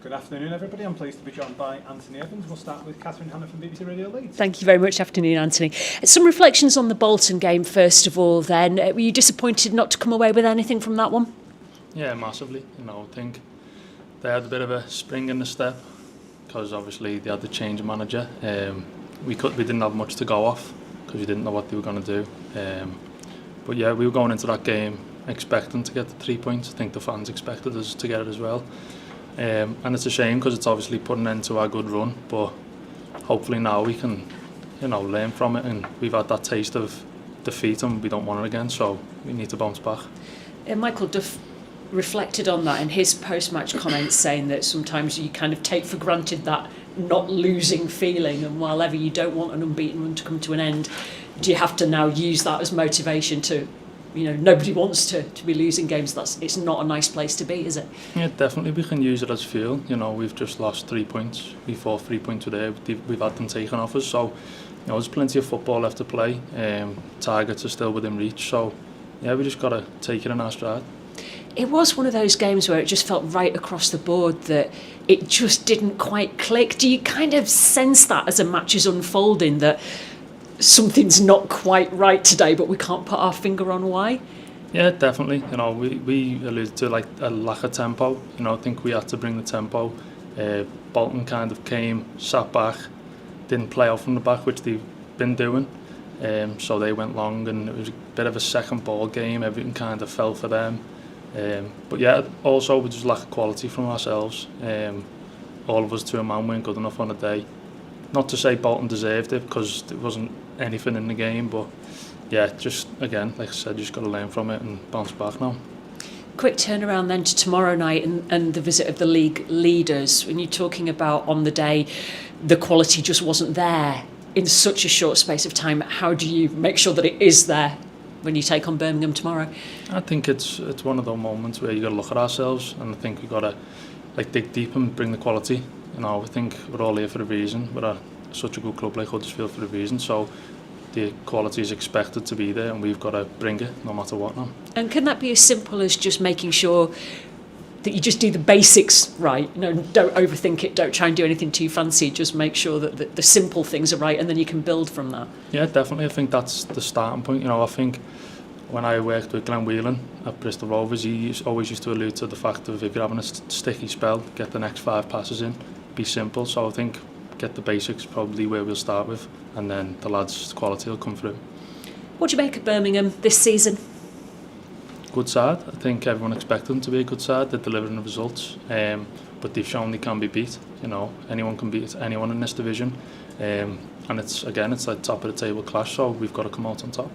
Good afternoon, everybody. I'm pleased to be joined by Antony Evans. We'll start with Catherine Hanna from BBC Radio Leeds. Thank you very much. Afternoon, Antony. Some reflections on the Bolton game, first of all, then. Were you disappointed not to come away with anything from that one? Yeah, massively. I think they had a bit of a spring in the step because obviously they had the change of manager. We didn't have much to go off because we didn't know what they were going to do. But yeah, we were going into that game expecting to get the 3 points. I think the fans expected us to get it as well. And it's a shame because it's obviously put an end to our good run, but hopefully now we can learn from it, and we've had that taste of defeat and we don't want it again, so we need to bounce back. Michael Duff reflected on that in his post-match comments, saying that sometimes you kind of take for granted that not losing feeling, and while ever you don't want an unbeaten run to come to an end, do you have to now use that as motivation to, nobody wants to be losing games. It's not a nice place to be, is it? Yeah, definitely we can use it as fuel. We've just lost 3 points. We thought 3 points were there. We've had them taken off us, so there's plenty of football left to play. Targets are still within reach, so yeah, we just got to take it in our stride. It was one of those games where it just felt right across the board that it just didn't quite click. Do you kind of sense that as a match is unfolding, that something's not quite right today, but we can't put our finger on why? Yeah, definitely. We alluded to like a lack of tempo. I think we had to bring the tempo. Bolton kind of came, sat back, didn't play out from the back, which they've been doing. So they went long, and it was a bit of a second ball game. Everything kind of fell for them. But yeah, also we just lack of quality from ourselves. All of us to a man weren't good enough on the day. Not to say Bolton deserved it, because there wasn't anything in the game, but yeah, just again, like I said, just got to learn from it and bounce back now. Quick turnaround then to tomorrow night and the visit of the league leaders. When you're talking about on the day, the quality just wasn't there in such a short space of time, how do you make sure that it is there when you take on Birmingham tomorrow? I think it's one of those moments where you got to look at ourselves, and I think we've got to dig deep and bring the quality. I think we're all here for a reason. We're at such a good club like Huddersfield for a reason, so the quality is expected to be there, and we've got to bring it no matter what now. And can that be as simple as just making sure that you just do the basics right? Don't overthink it, don't try and do anything too fancy, just make sure that the simple things are right, and then you can build from that. Yeah, definitely. I think that's the starting point. I think when I worked with Glenn Whelan at Bristol Rovers, he always used to allude to the fact of if you're having a sticky spell, get the next 5 passes in, be simple. So I think get the basics probably where we'll start with, and then the lads' quality will come through. What do you make of Birmingham this season? Good side. I think everyone expected them to be a good side. They're delivering the results, but they've shown they can be beat. Anyone can beat anyone in this division, and it's like top of the table clash, so we've got to come out on top.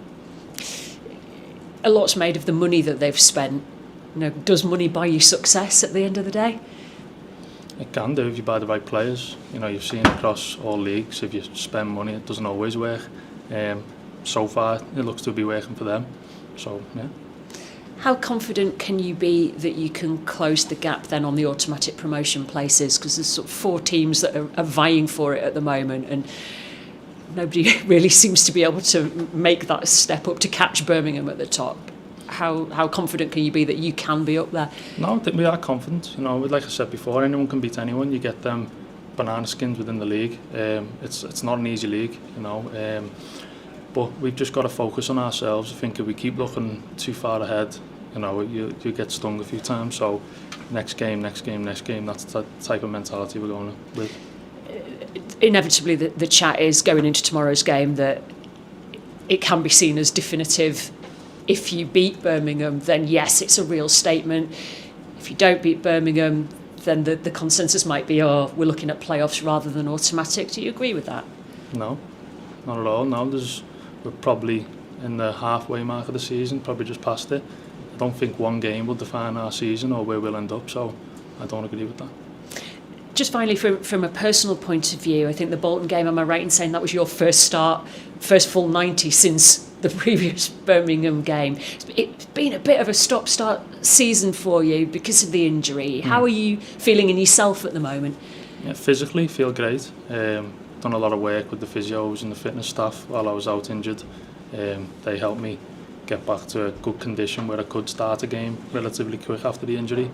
A lot's made of the money that they've spent. Does money buy you success at the end of the day? It can do if you buy the right players. You've seen across all leagues, if you spend money, it doesn't always work. So far, it looks to be working for them. So, yeah. How confident can you be that you can close the gap then on the automatic promotion places? Because there's sort of 4 teams that are vying for it at the moment, and nobody really seems to be able to make that step up to catch Birmingham at the top. How confident can you be that you can be up there? No, I think we are confident. Like I said before, anyone can beat anyone. You get them banana skins within the league. It's not an easy league, but we've just got to focus on ourselves. I think if we keep looking too far ahead, you get stung a few times. So next game, that's the type of mentality we're going with. Inevitably, the chat is going into tomorrow's game that it can be seen as definitive. If you beat Birmingham, then yes, it's a real statement. If you don't beat Birmingham, then the consensus might be, we're looking at playoffs rather than automatic. Do you agree with that? No, not at all. No, we're probably in the halfway mark of the season, probably just past it. I don't think one game will define our season or where we'll end up, so I don't agree with that. Just finally, from a personal point of view, I think the Bolton game, am I right in saying that was your first full 90 since the previous Birmingham game? It's been a bit of a stop-start season for you because of the injury. How are you feeling in yourself at the moment? Yeah, physically, feel great. Done a lot of work with the physios and the fitness staff while I was out injured. They helped me get back to a good condition where I could start a game relatively quick after the injury.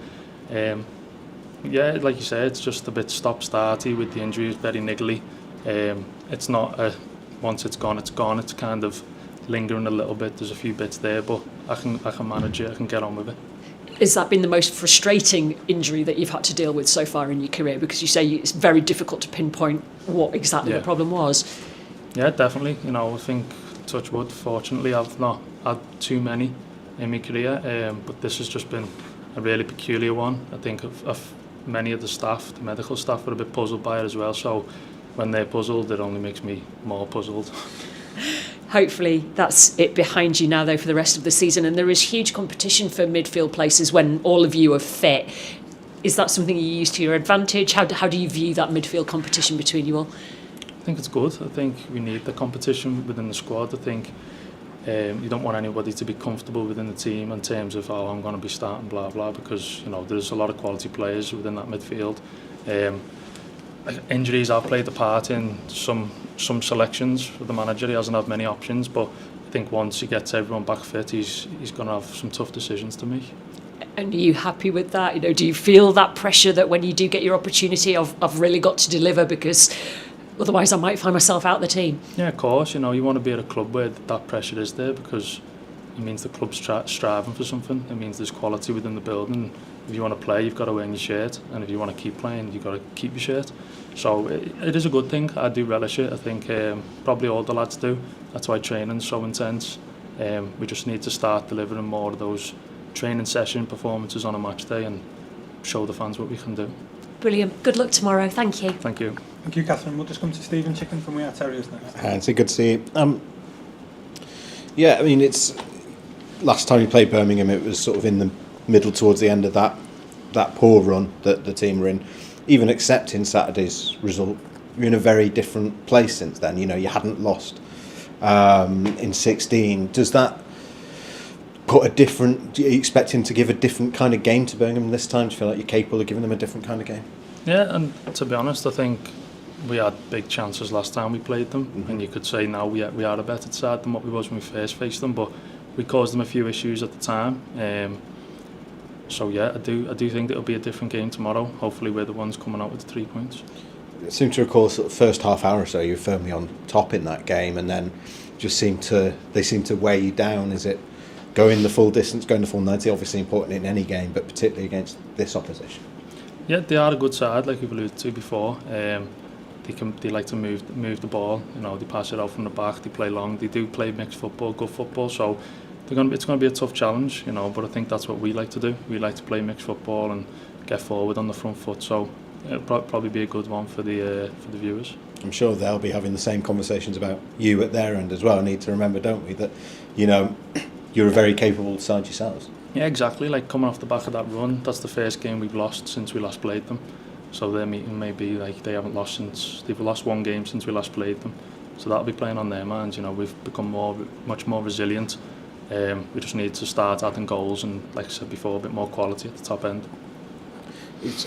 Yeah, like you said, it's just a bit stop-starty with the injury. It's very niggly. It's not a once it's gone, it's gone. It's kind of lingering a little bit. There's a few bits there, but I can manage it. I can get on with it. Has that been the most frustrating injury that you've had to deal with so far in your career? Because you say it's very difficult to pinpoint what exactly the problem was. Yeah, definitely. I think, touch wood, fortunately, I've not had too many in my career, but this has just been a really peculiar one. I think of many of the staff, the medical staff, were a bit puzzled by it as well. So when they're puzzled, it only makes me more puzzled. Hopefully that's it behind you now, though, for the rest of the season. And there is huge competition for midfield places when all of you are fit. Is that something you use to your advantage? How do you view that midfield competition between you all? I think it's good. I think we need the competition within the squad. I think you don't want anybody to be comfortable within the team in terms of, I'm going to be starting, blah, blah, because, there's a lot of quality players within that midfield. Injuries have played a part in some selections for the manager. He hasn't had many options, but I think once he gets everyone back fit, he's going to have some tough decisions to make. And are you happy with that? Do you feel that pressure that when you do get your opportunity, I've really got to deliver, because otherwise I might find myself out the team? Yeah, of course. You want to be at a club where that pressure is there, because it means the club's striving for something. It means there's quality within the building. If you want to play, you've got to earn your shirt, and if you want to keep playing, you've got to keep your shirt. So it is a good thing. I do relish it. I think probably all the lads do. That's why training's so intense. We just need to start delivering more of those training session performances on a match day and show the fans what we can do. Brilliant. Good luck tomorrow. Thank you. Thank you. Thank you, Catherine. We'll just come to Stephen Chicken from We Are Terriers next. It's good to see you. Yeah, I mean, it's last time you played Birmingham, it was sort of in the middle towards the end of that poor run that the team were in. Even accepting Saturday's result, you're in a very different place since then. You hadn't lost in 16. Does that put a different? Do you expect him to give a different kind of game to Birmingham this time? Do you feel like you're capable of giving them a different kind of game? Yeah, and to be honest, I think we had big chances last time we played them, and you could say now we are a better side than what we was when we first faced them, but we caused them a few issues at the time. So yeah, I do think it'll be a different game tomorrow. Hopefully we're the ones coming out with the 3 points. I seem to recall sort of first half hour or so you were firmly on top in that game, and then they seem to weigh you down. Is it going the full distance, going the full 90? Obviously important in any game, but particularly against this opposition. Yeah, they are a good side, like we've alluded to before. They like to move the ball. They pass it out from the back. They play long. They do play mixed football, good football. So it's going to be a tough challenge, But I think that's what we like to do. We like to play mixed football and get forward on the front foot. So it'll probably be a good one for the viewers. I'm sure they'll be having the same conversations about you at their end as well. We need to remember, don't we, that you're a very capable side yourselves. Yeah, exactly. Like coming off the back of that run, that's the first game we've lost since we last played them. So their meeting may be like they've lost one game since we last played them. So that'll be playing on their minds. We've become much more resilient. We just need to start adding goals and, like I said before, a bit more quality at the top end.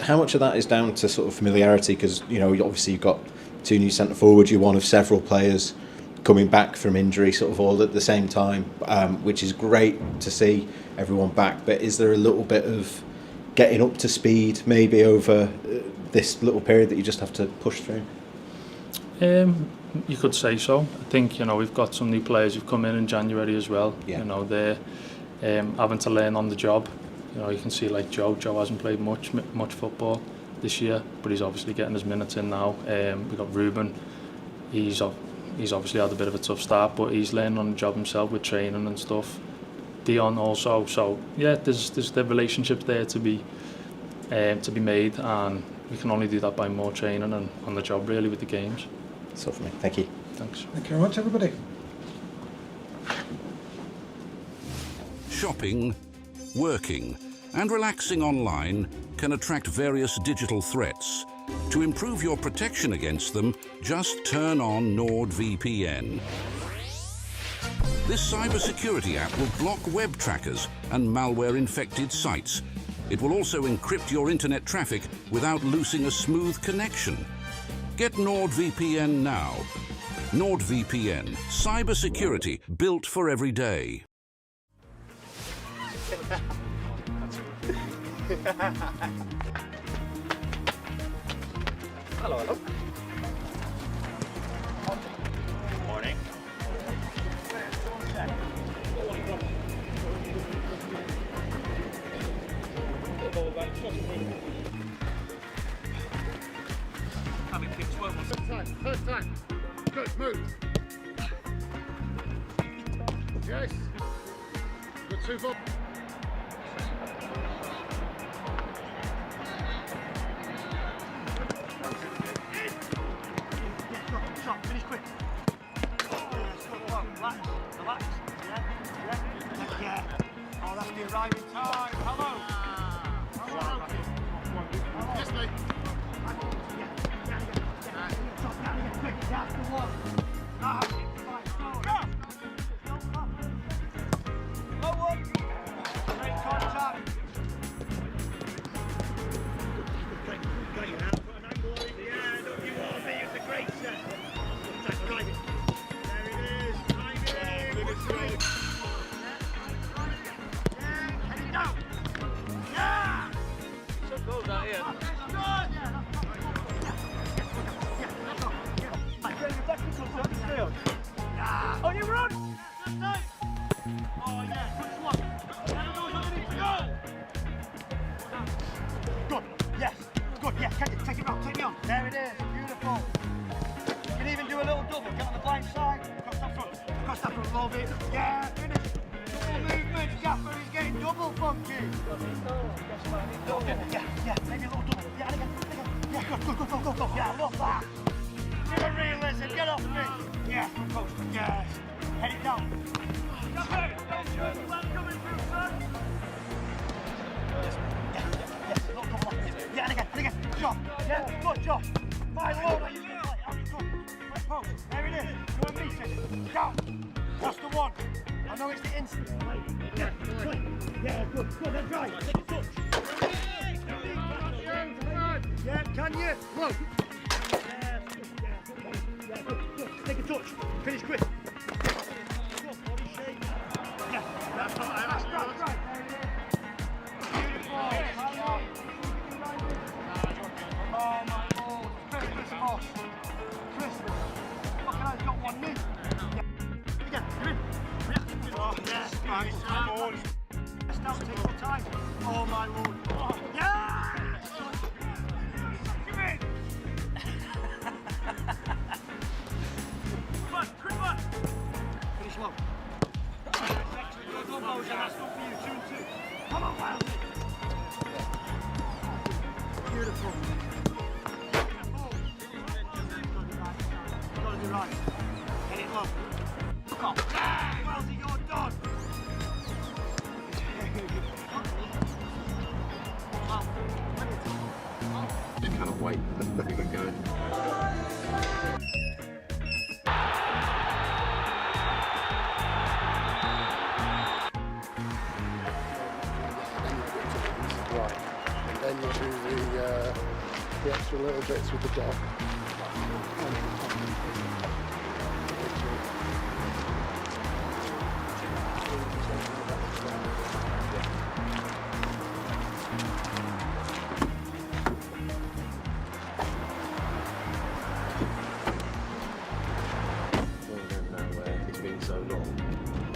How much of that is down to sort of familiarity? Because obviously you've got two new centre forwards. You're one of several players coming back from injury, sort of all at the same time, which is great to see everyone back. But is there a little bit of getting up to speed maybe over this little period that you just have to push through? You could say so. I think we've got some new players who've come in January as well. Yeah. They're having to learn on the job. You can see like Joe hasn't played much football this year, but he's obviously getting his minutes in now. We've got Ruben. He's obviously had a bit of a tough start, but he's learning on the job himself with training and stuff. Dion also. So yeah, there's the relationships there to be made, and we can only do that by more training and on the job really with the games. That's all for me. Thank you. Thanks. Thank you very much, everybody. Shopping, working, and relaxing online can attract various digital threats. To improve your protection against them, just turn on NordVPN. This cybersecurity app will block web trackers and malware-infected sites. It will also encrypt your internet traffic without losing a smooth connection. Get NordVPN now. NordVPN, cybersecurity built for every day. Hello, hello. Morning. First time. Good, move. Yes. Good, 2-4. Shot, finish quick. Yes, good one. Relax, relax. Yeah. Oh, that's the arriving time. Hello. Yes, mate. Quick, that's the one. Low one. Great contact. Got you now. Put an angle on it. Yeah, don't you want to be? It's a great set. Just drive it. There it is. Drive it. Good drive. Yeah, head it down. Yeah. Some goals out here. That's good. Yeah, oh, you run! That's nice! Oh, yeah, good swap. That goes underneath to go! Good, yes, good, yes, take it round, take me on. There it is, beautiful. You can even do a little double, get on the blind side, across that front, a little bit. Yeah, finish. Double movement, Gaffer, he's getting double funky. Yeah, maybe a little double. Yeah, again. Yeah, good, go. Yeah, love that. Do a realism, get off me! Yes, good post, yes. Head it down. Coming through, son. Yes, look, come on. Yeah, and again. Shot. Yeah, good shot. My lord, I used to play. Oh, good. Quick post. There it is. Go and meet it. Down. That's the one. I know it's the instant. Yeah, good. Yeah, good. That's right. Take a touch. Yeah, can you? Look. Yeah, good. Take a touch. Finish quick. Good, body shape. Yeah, that's right. Beautiful. Oh my lord. Christmas boss. Christmas. Fucking I've got one knee. Yeah. Again, come in. Oh, yes. Come on. Yes, now take your time. Oh my lord. Oh, yeah! Come in. Quick one! Finish low. Good motion, that's good for you, 2 and 2. Come on, Wild. Beautiful. Gotta do right. Get it low. Come on. Wildy, you're done. Just kind of wait and keep it going. Then you do the extra little bits with the dog. It's been so long,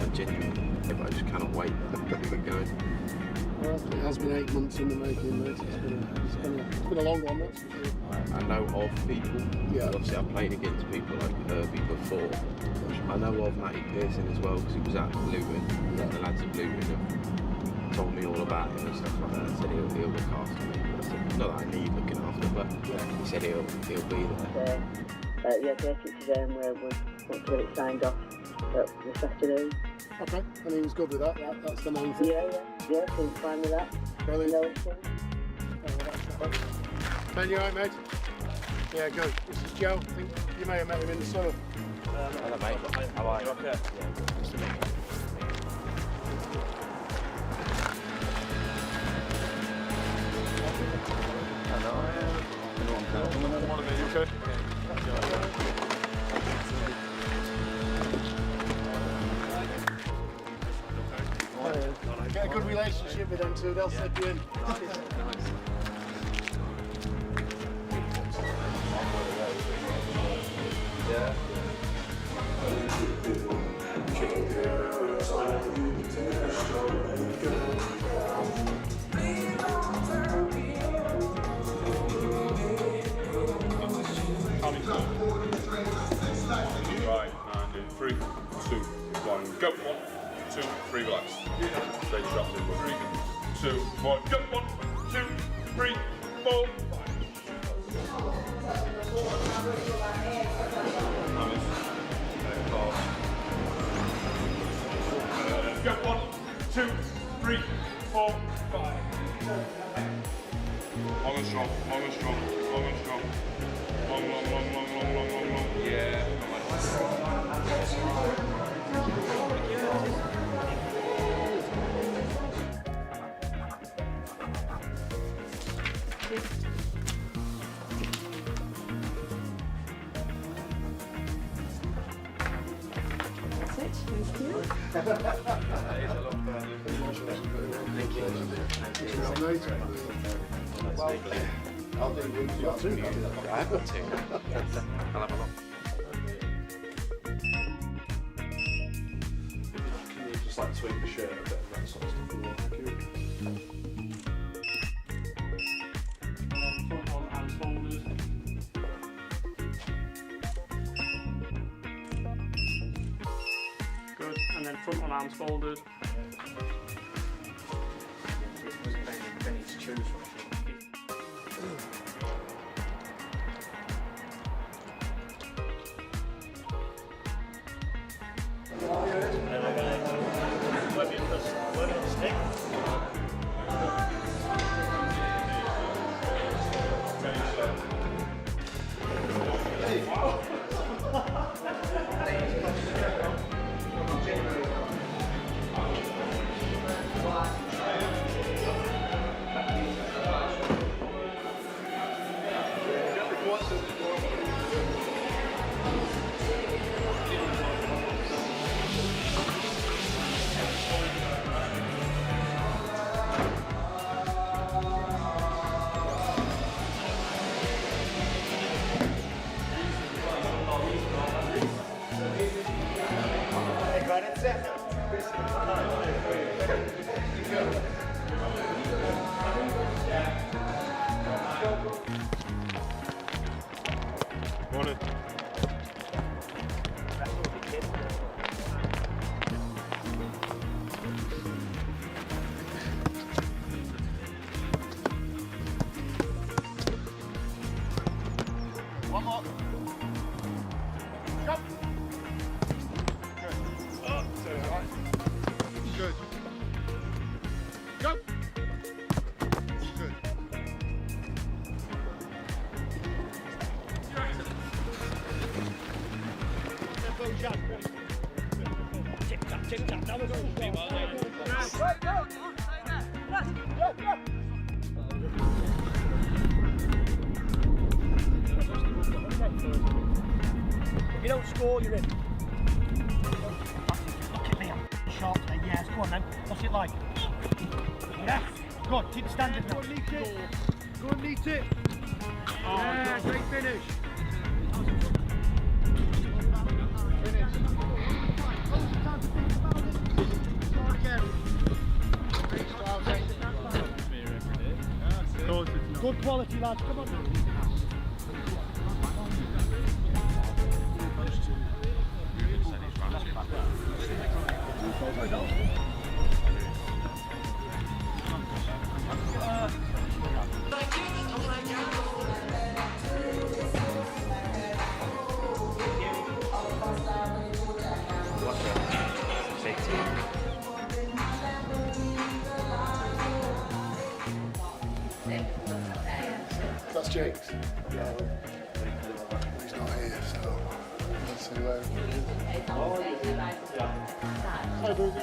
I genuinely, if I just kind of wait and keep it going. Well, it has been 8 months in the making, mate. It's been a long one, that's for sure. I know of people. Yeah. Obviously, I've played against people like Herbie before. I know of Matty Pearson as well because he was at Luton. Yeah. The lads at Luton have told me all about him and stuff like that. I said he'll look after me. I said, not that I need looking after, but he said he'll be there. Yeah, basically today we want to get it signed off this afternoon. Okay, and he was good with that. That's the main thing. Yeah, he's fine with that. Brilliant. No issue. Ben, you alright, mate? Yeah, good. This is Joe. I think you may have met him in the summer. Hello, mate. How are you? Okay. Yeah, nice to meet you. Get a good relationship with them two, they'll slip you in. Right, and in 3, 2, 1, go. 1, 2, 3, relax. Stay trapped in 3, 2, 1, go. 1, 2, 3, 4, 5. Go. 1, 2, 3, 4, 5. Long and strong, long and strong, long and strong. Long, long, long, long, long, long, long, long. Yeah. That's it, thank you. I'll do you. You've got 2. I've got 2. I'll have a look. Can you just like tweak the shirt a bit and that sort of stuff? Front on hands folded. Good, and then front on arms folded. They need to choose from. Morning. One more. Jump. Good. Go. Good. Tip tap, now we're going. Right, go. Stay there. Go, go. If you don't score, you're in. Look at me, I'm sharp today. Yes, go on then. What's it like? Yes. Good, keep standing now. Go and meet it. Go and meet it. Yeah, great finish. Good quality, lads. Come on. That's Jake's. He's not here, so let's see where he is. Hi, Bruce.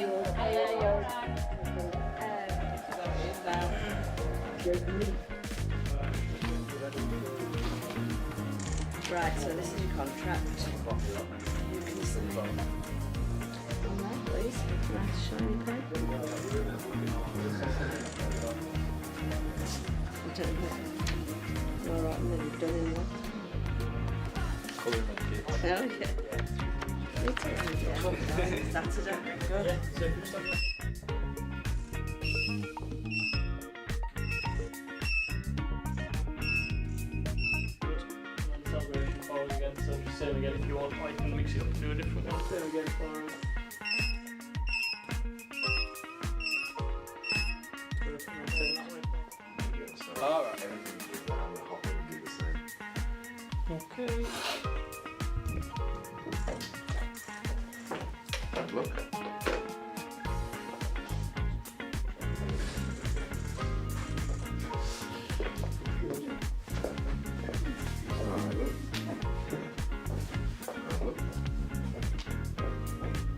Right, so this is your contract. You can sign on there, please. Nice shiny pen. I don't know. All right, and then you've done in there. Colouring on the kids. Oh, yeah. Me too. Yeah. Saturday. Good. Celebration pose. same again if you want, or you can mix it up and do a different one. Same again for us. Alright, everything is around the hop and do the same. Okay. Look.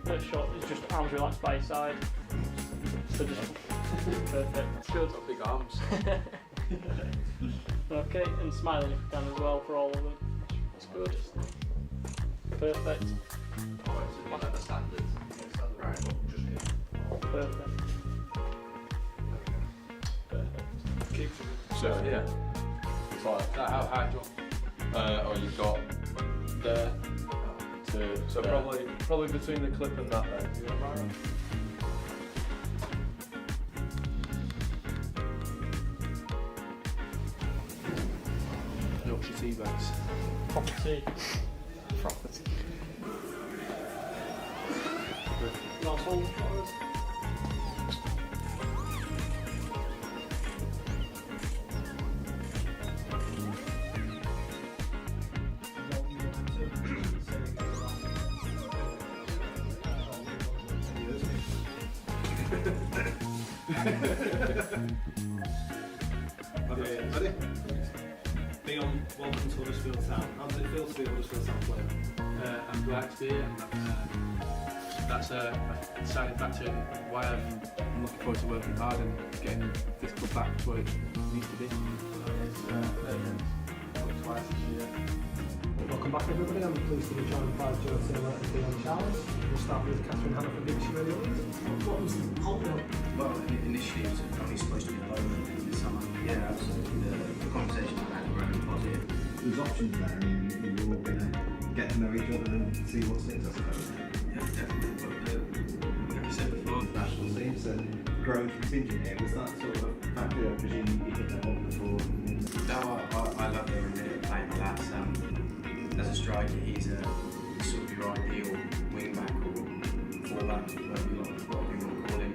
First shot is just arms relaxed by your side. So just perfect. That's good. Got big arms. Okay, and smiling if you can as well for all of them. That's good. Perfect. One of the standards. Right, just here. Perfect. Perfect. So yeah, it's like that. How high jump? Or you've got there. So probably between the clip and that then. You know, Byron? Yorkshire tea bags. Property. Property. Last one for us. Ready? Dion, welcome to Huddersfield Town. How does it feel to be a Huddersfield Town player? I'm glad to be here. That's a deciding factor in why I'm looking forward to working hard and getting this club back to where it needs to be. Twice this year. Welcome back everybody, I'm pleased to be joined by Joe Taylor and Dion Charles. We'll start with Catherine Hannaford, give us your early on. What was the holding up? Well, initially it was only supposed to be a loan in the summer. Yeah, absolutely. The conversations we had were only positive. There's options there, I mean, you're all going to get to know each other and see what sticks, I suppose. Yeah, definitely. But like I said before, national team, so growing contingent here, was that sort of a factor? I presume you hit them up before? No, I love the idea of playing with lads. As a striker, he's sort of your ideal wing back or full back, whatever you want to call him, really.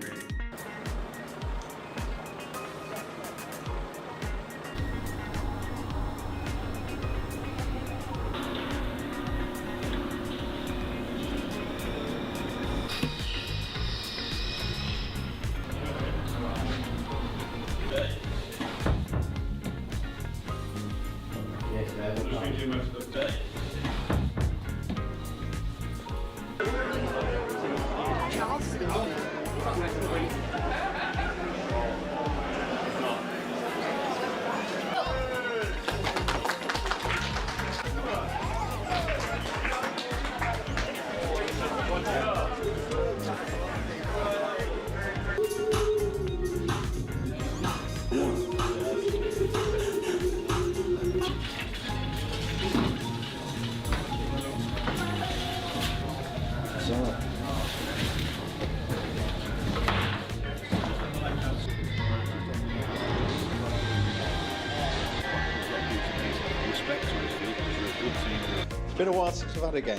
It's been a while since we've had a game.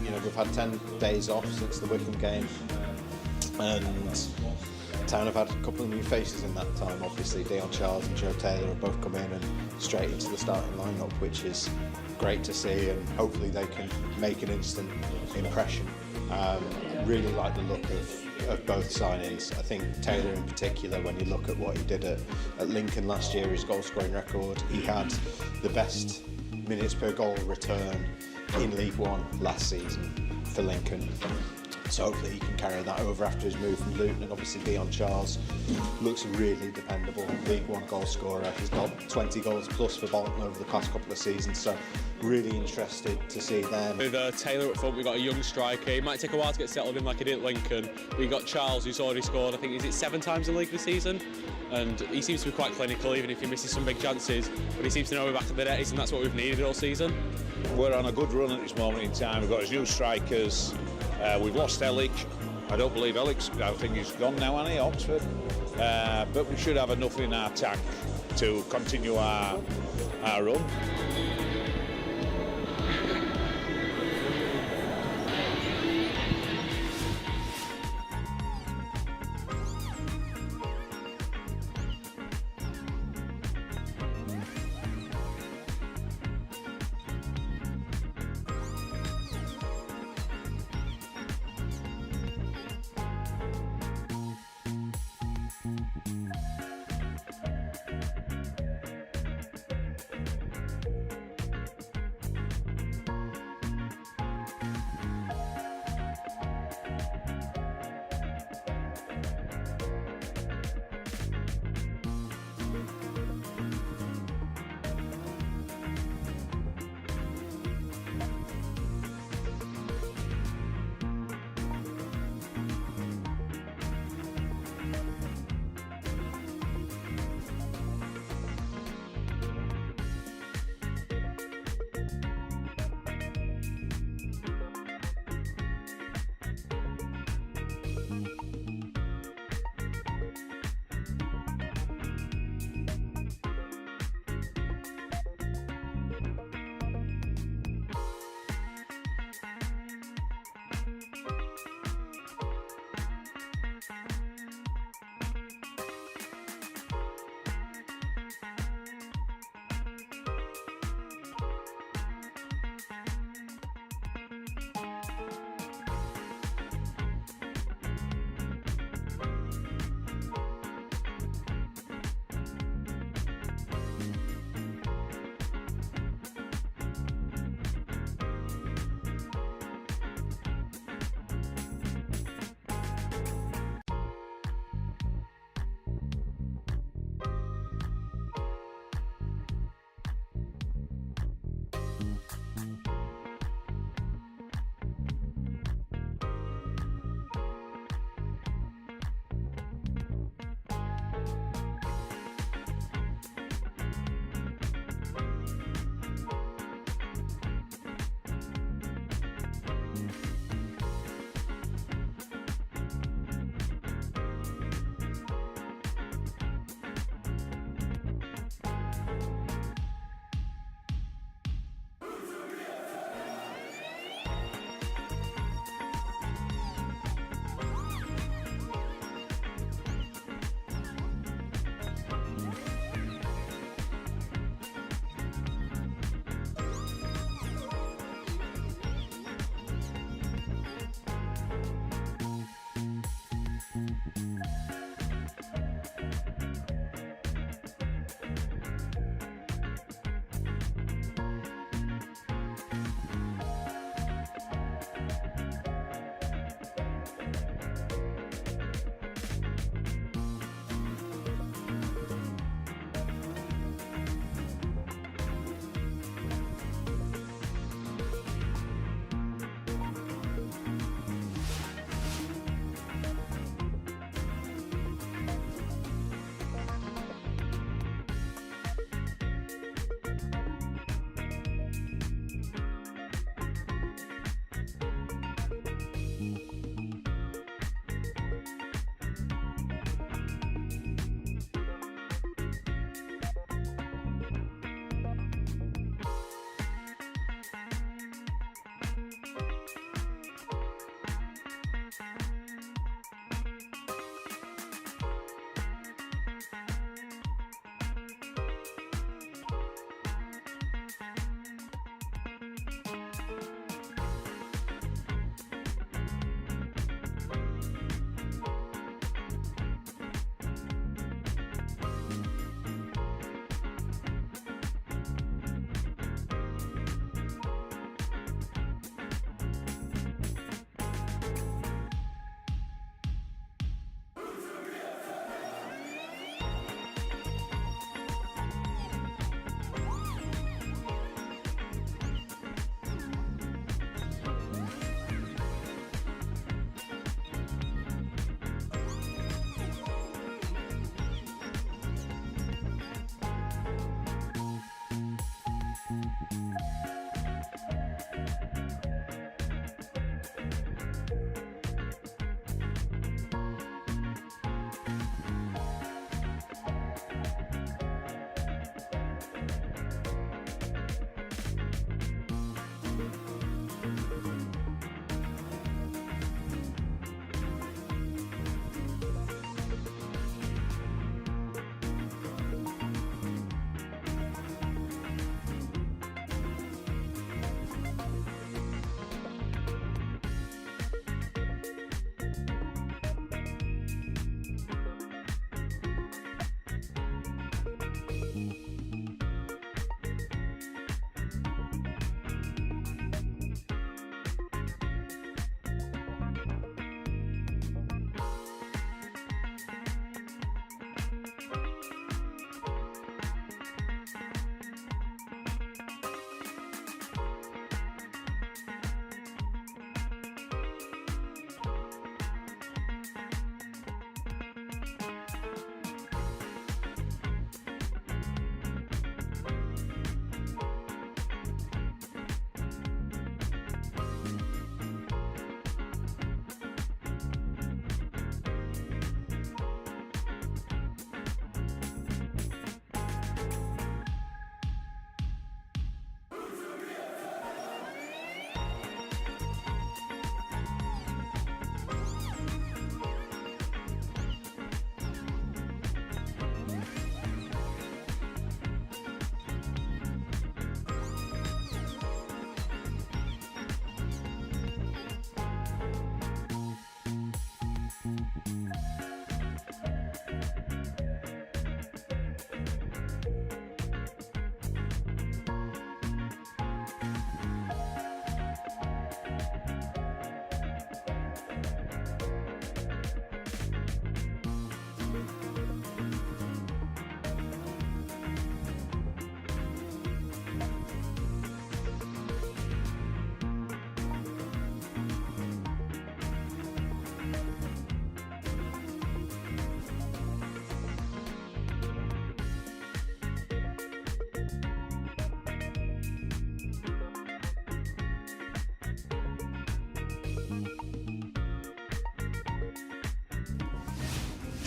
You know, we've had 10 days off since the Wickham game, and Town have had a couple of new faces in that time. Obviously, Dion Charles and Joe Taylor have both come in and straight into the starting lineup, which is great to see, and hopefully they can make an instant impression. Really like the look of both signings. I think Taylor in particular, when you look at what he did at Lincoln last year, his goal scoring record, he had the best minutes per goal return in League One last season for Lincoln. So hopefully he can carry that over after his move from Luton. And obviously Dion Charles looks really dependable League One goal scorer. He's got 20 goals plus for Bolton over the past couple of seasons, so really interested to see them. With Taylor up front, we've got a young striker. It might take a while to get settled in like he did at Lincoln. We've got Charles, who's already scored, I think, is it 7 times in the league this season? And he seems to be quite clinical, even if he misses some big chances. But he seems to know we're back in the net, and that's what we've needed all season. We're on a good run at this moment in time. We've got as new strikers. We've lost Elic. I don't believe Elic's, I think he's gone now, hasn't he, Oxford? But we should have enough in our tank to continue our run.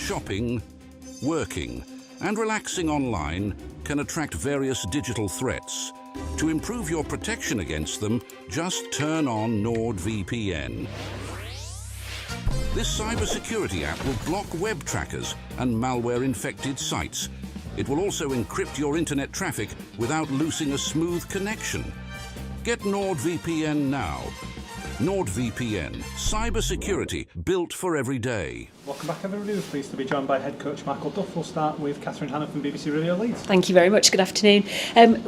shopping, working, and relaxing online can attract various digital threats. To improve your protection against them, just turn on NordVPN. This cybersecurity app will block web trackers and malware-infected sites. It will also encrypt your internet traffic without losing a smooth connection. Get NordVPN now. NordVPN, cybersecurity built for every day. Welcome back everybody, we're pleased to be joined by head coach Michael Duff. We'll start with Catherine Hannah from BBC Radio Leeds. Thank you very much, good afternoon.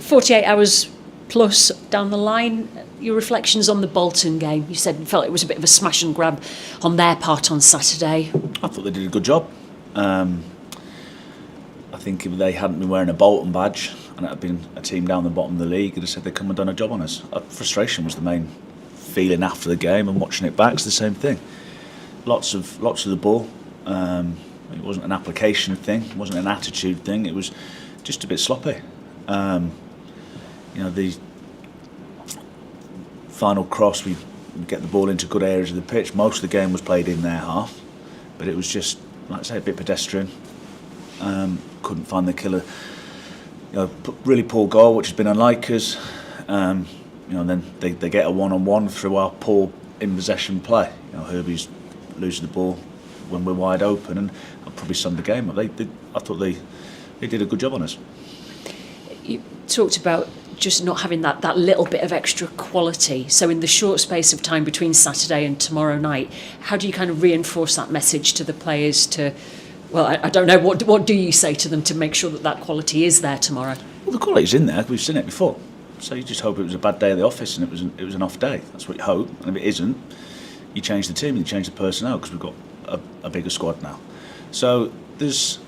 48 hours plus down the line, your reflections on the Bolton game. You said you felt it was a bit of a smash and grab on their part on Saturday. I thought they did a good job. I think if they hadn't been wearing a Bolton badge and it had been a team down the bottom of the league, they'd have said they'd come and done a job on us. Frustration was the main feeling after the game, and watching it back, it's the same thing. Lots of the ball. It wasn't an application thing, it wasn't an attitude thing, it was just a bit sloppy. The final cross, we get the ball into good areas of the pitch. Most of the game was played in their half, but it was just, like I say, a bit pedestrian. Couldn't find the killer. Really poor goal, which has been unlike us. And then they get a one-on-one through our poor in possession play. Herbie's losing the ball when we're wide open, and I'll probably sum the game up. I thought they did a good job on us. You talked about just not having that little bit of extra quality. So in the short space of time between Saturday and tomorrow night, how do you kind of reinforce that message to the players to, well, I don't know, what do you say to them to make sure that quality is there tomorrow? Well, the quality's in there, we've seen it before. So you just hope it was a bad day at the office and it was an off day. That's what you hope. And if it isn't, you change the team and you change the personnel, because we've got a bigger squad now. So it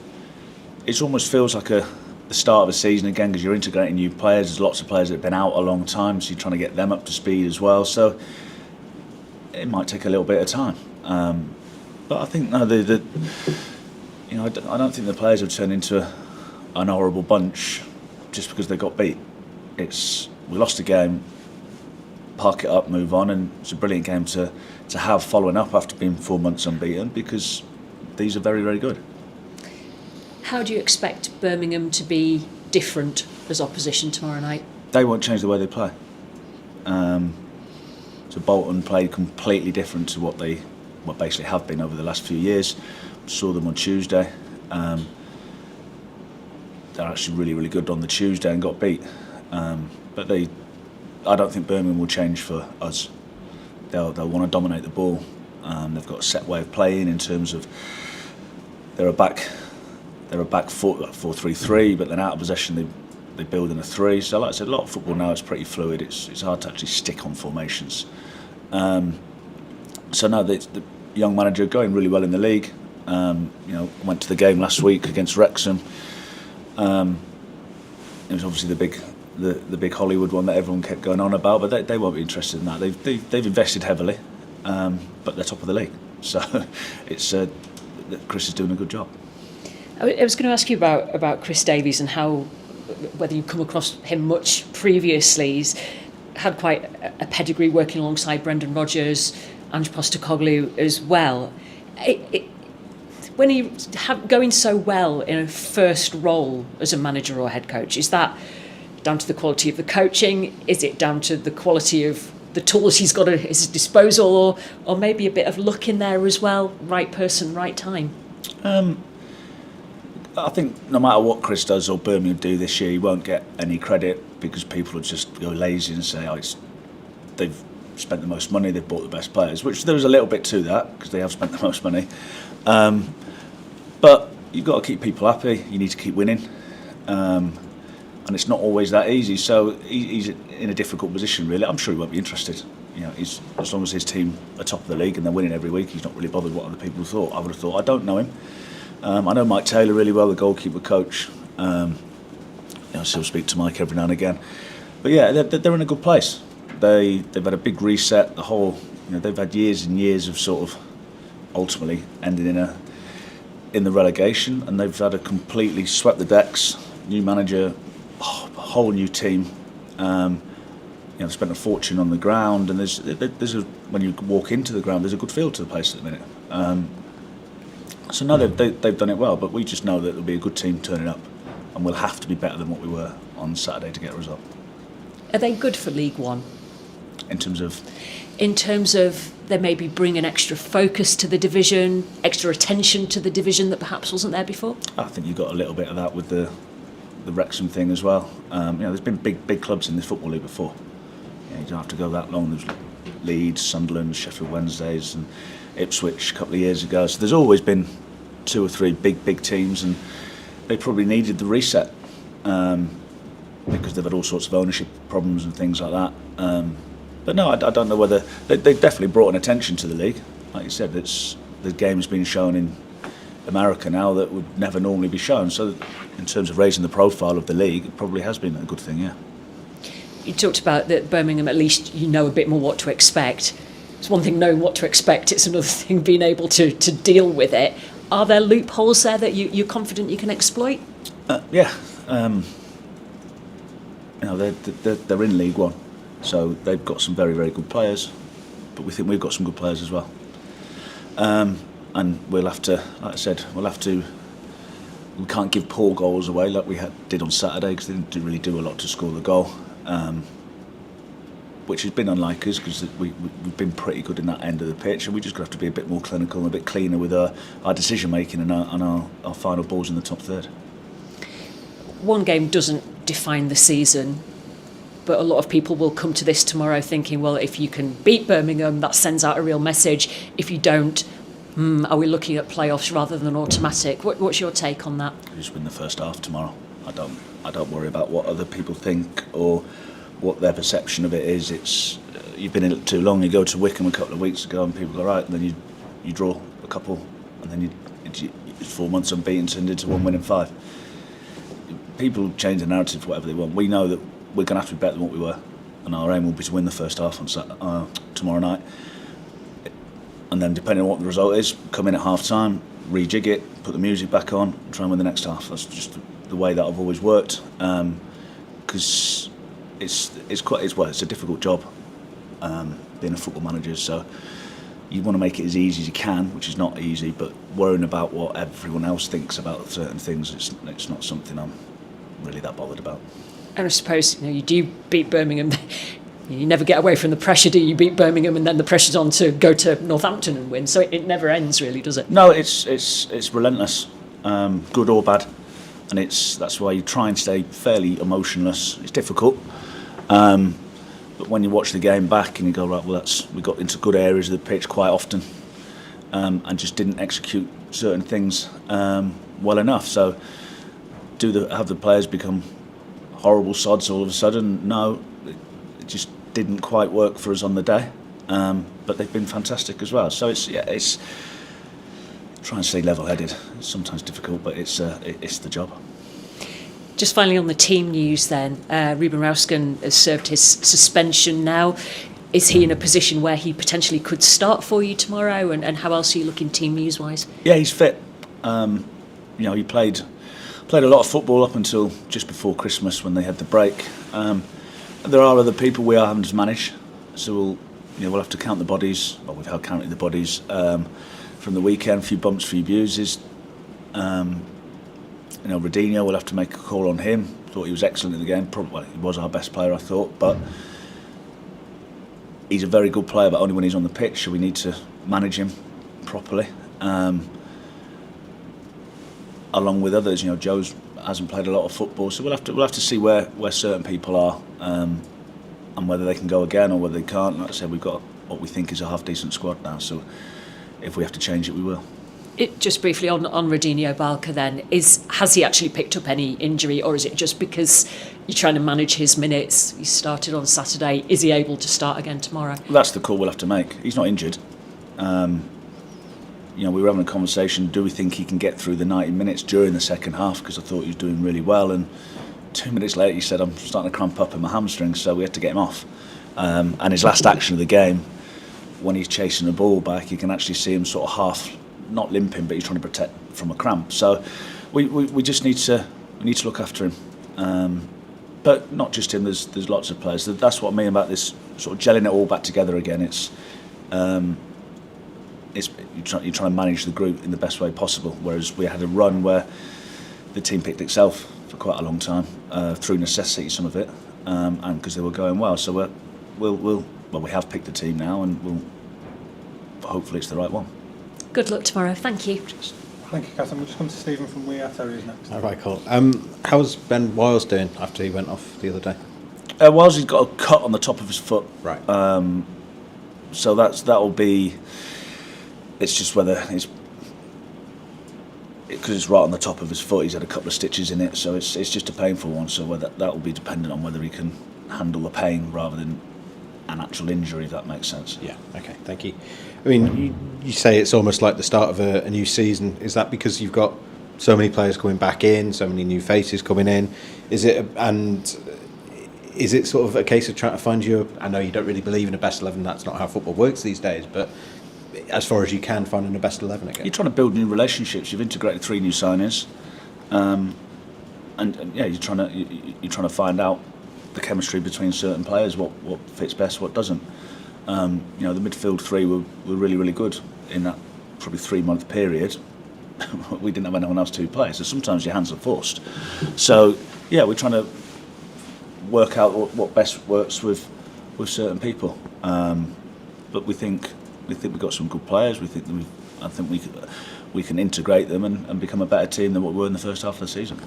almost feels like the start of a season again, because you're integrating new players. There's lots of players that have been out a long time, so you're trying to get them up to speed as well. So it might take a little bit of time. But I think I don't think the players have turned into an horrible bunch just because they got beat. We lost a game, park it up, move on, and it's a brilliant game to have following up after being 4 months unbeaten, because these are very, very good. How do you expect Birmingham to be different as opposition tomorrow night? They won't change the way they play. So Bolton played completely different to what basically have been over the last few years. Saw them on Tuesday. They're actually really, really good on the Tuesday and got beat. But I don't think Birmingham will change for us. They'll want to dominate the ball. They've got a set way of playing in terms of they're a back 4-3-3, but then out of possession they build in a 3. So like I said, a lot of football now is pretty fluid. It's hard to actually stick on formations. So now the young manager going really well in the league. Went to the game last week against Wrexham. It was obviously the big Hollywood one that everyone kept going on about, but they won't be interested in that. They've invested heavily, but they're top of the league. So it's Chris is doing a good job. I was going to ask you about Chris Davies and whether you've come across him much previously. He's had quite a pedigree working alongside Brendan Rodgers, Ange Postecoglou as well. When he's going so well in a first role as a manager or head coach, is that down to the quality of the coaching? Is it down to the quality of the tools he's got at his disposal, or maybe a bit of luck in there as well? Right person, right time? I think no matter what Chris does or Birmingham do this year, he won't get any credit, because people will just go lazy and say, they've spent the most money, they've bought the best players, which there was a little bit to that, because they have spent the most money. But you've got to keep people happy, you need to keep winning. And it's not always that easy, so he's in a difficult position really. I'm sure he won't be interested. As long as his team are top of the league and they're winning every week, he's not really bothered what other people thought. I would have thought. I don't know him. I know Mike Taylor really well, the goalkeeper coach. I still speak to Mike every now and again. But yeah, they're in a good place. They've had a big reset. The whole, they've had years and years of sort of ultimately ending in the relegation, and they've had a completely swept the decks, new manager, a whole new team. Spent a fortune on the ground, and when you walk into the ground, there's a good feel to the place at the minute. So no, they've done it well, but we just know that there'll be a good team turning up, and we'll have to be better than what we were on Saturday to get a result. Are they good for League One? In terms of? In terms of they maybe bring an extra focus to the division, extra attention to the division that perhaps wasn't there before? I think you got a little bit of that with the Wrexham thing as well. There's been big clubs in this Football League before. You don't have to go that long. There's Leeds, Sunderland, Sheffield Wednesdays and Ipswich a couple of years ago. So there's always been 2 or 3 big teams, and they probably needed the reset because they've had all sorts of ownership problems and things like that. But no, I don't know whether they definitely brought an attention to the league. Like you said, the game has been shown in America now that would never normally be shown. So in terms of raising the profile of the league, it probably has been a good thing, yeah. You talked about that Birmingham, at least you know a bit more what to expect. It's one thing knowing what to expect, it's another thing being able to deal with it. Are there loopholes there that you're confident you can exploit? Yeah. They're in League One, so they've got some very, very good players, but we think we've got some good players as well. And we'll have to, like I said, we can't give poor goals away like we did on Saturday, because they didn't really do a lot to score the goal, which has been unlike us, because we've been pretty good in that end of the pitch, and we just have to be a bit more clinical and a bit cleaner with our decision making and our final balls in the top third. One game doesn't define the season, but a lot of people will come to this tomorrow thinking, well, if you can beat Birmingham, that sends out a real message. If you don't, are we looking at playoffs rather than automatic? What's your take on that? We just win the first half tomorrow. I don't worry about what other people think or what their perception of it is. You've been in it too long. You go to Wickham a couple of weeks ago and people go, right, and then you draw a couple, and then it's 4 months unbeaten turned into 1 win in 5. People change the narrative for whatever they want. We know that we're going to have to be better than what we were, and our aim will be to win the first half on tomorrow night. And then, depending on what the result is, come in at half time, rejig it, put the music back on, and try and win the next half. That's just the way that I've always worked, because it's a difficult job being a football manager. So you want to make it as easy as you can, which is not easy. But worrying about what everyone else thinks about certain things, it's not something I'm really that bothered about. And I suppose you do beat Birmingham. You never get away from the pressure, do you? You beat Birmingham and then the pressure's on to go to Northampton and win. So it never ends, really, does it? No, it's relentless, good or bad, and that's why you try and stay fairly emotionless. It's difficult, but when you watch the game back and you go, right, well, we got into good areas of the pitch quite often, and just didn't execute certain things well enough. So have the players become horrible sods all of a sudden? No, it just didn't quite work for us on the day, but they've been fantastic as well. So it's trying to stay level-headed. It's sometimes difficult, but it's the job. Just finally on the team news then, Ruben Rausken has served his suspension now. Is he in a position where he potentially could start for you tomorrow, and how else are you looking team news wise? Yeah, he's fit. He played a lot of football up until just before Christmas when they had the break. There are other people we are having to manage, so we'll have to count the bodies. Well, we've had counting the bodies from the weekend. A few bumps, a few bruises. Rodinho, we'll have to make a call on him. Thought he was excellent in the game. Probably he was our best player, I thought, but he's a very good player, but only when he's on the pitch. So we need to manage him properly. Along with others, Joe hasn't played a lot of football, so we'll have to see where certain people are, and whether they can go again or whether they can't. Like I said, we've got what we think is a half decent squad now, so if we have to change it, we will. Just briefly on Rodinho Balca then, has he actually picked up any injury, or is it just because you're trying to manage his minutes? He started on Saturday. Is he able to start again tomorrow? Well, that's the call we'll have to make. He's not injured. We were having a conversation, do we think he can get through the 90 minutes during the second half, because I thought he was doing really well, and 2 minutes later he said, I'm starting to cramp up in my hamstrings, so we had to get him off. And his last action of the game, when he's chasing the ball back, you can actually see him sort of half, not limping, but he's trying to protect from a cramp. So we just need to look after him. But not just him, there's lots of players. That's what I mean about this sort of gelling it all back together again. It's you're trying to manage the group in the best way possible. Whereas we had a run where the team picked itself for quite a long time through necessity, some of it, and because they were going well. So we have picked a team now, and hopefully it's the right one. Good luck tomorrow. Thank you. Thank you, Catherine. We'll just come to Stephen from We Are Terriers next. All right, cool. How's Ben Wiles doing after he went off the other day? Wiles, he's got a cut on the top of his foot. Right. So that'll be. It's just whether it's because it's right on the top of his foot. He's had a couple of stitches in it, so it's just a painful one. So whether that will be dependent on whether he can handle the pain rather than an actual injury. If that makes sense. Yeah. Okay. Thank you. I mean, you say it's almost like the start of a new season. Is that because you've got so many players coming back in, so many new faces coming in? Is it sort of a case of trying to find your? I know you don't really believe in a best 11. That's not how football works these days. But as far as you can, finding a best 11 again. You're trying to build new relationships. You've integrated 3 new signings, and yeah, you're trying to find out the chemistry between certain players, what fits best, what doesn't. The midfield 3 were really, really good in that probably 3-month period. We didn't have anyone else to play, so sometimes your hands are forced. So yeah, we're trying to work out what best works with certain people. But we think we've got some good players. I think we can integrate them and become a better team than what we were in the first half of the season.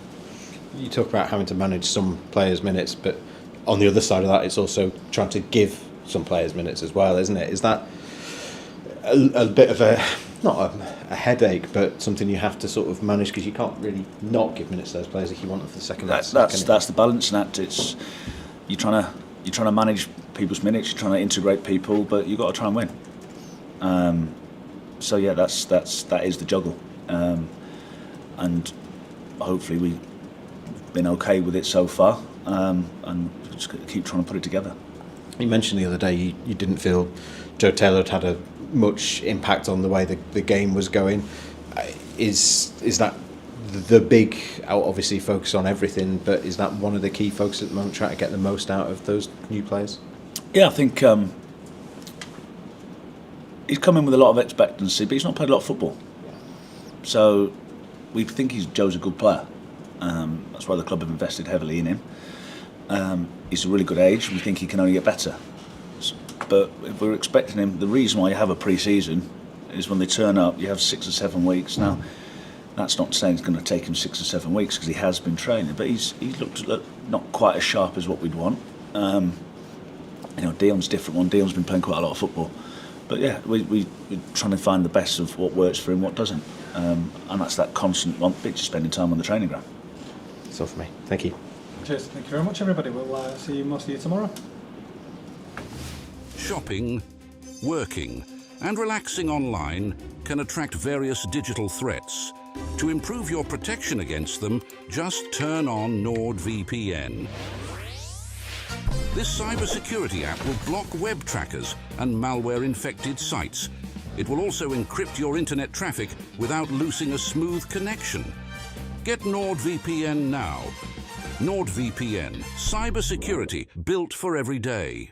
You talk about having to manage some players' minutes, but on the other side of that, it's also trying to give some players minutes as well, isn't it? Is that a bit of not a headache, but something you have to sort of manage because you can't really not give minutes to those players if you want them for the second half? That's the balancing act. It's you're trying to manage people's minutes, you're trying to integrate people, but you've got to try and win. So yeah, that is the juggle, and hopefully we've been okay with it so far, and just keep trying to put it together. You mentioned the other day you didn't feel Joe Taylor had a much impact on the way the game was going. Is that the big, obviously focus on everything, but is that one of the key focuses at the moment, trying to get the most out of those new players? Yeah, I think he's come in with a lot of expectancy, but he's not played a lot of football. So we think Joe's a good player. That's why the club have invested heavily in him. He's a really good age. We think he can only get better. But if we're expecting him, the reason why you have a pre-season is when they turn up, you have 6 or 7 weeks. Now, that's not saying it's going to take him 6 or 7 weeks because he has been training, but he's looked not quite as sharp as what we'd want. Dion's a different one. Dion's been playing quite a lot of football. But yeah, we're trying to find the best of what works for him, what doesn't. And that's that constant bit, just spending time on the training ground. That's all for me. Thank you. Cheers. Thank you very much, everybody. We'll see most of you tomorrow. Shopping, working, and relaxing online can attract various digital threats. To improve your protection against them, just turn on NordVPN. This cybersecurity app will block web trackers and malware-infected sites. It will also encrypt your internet traffic without losing a smooth connection. Get NordVPN now. NordVPN, cybersecurity built for every day.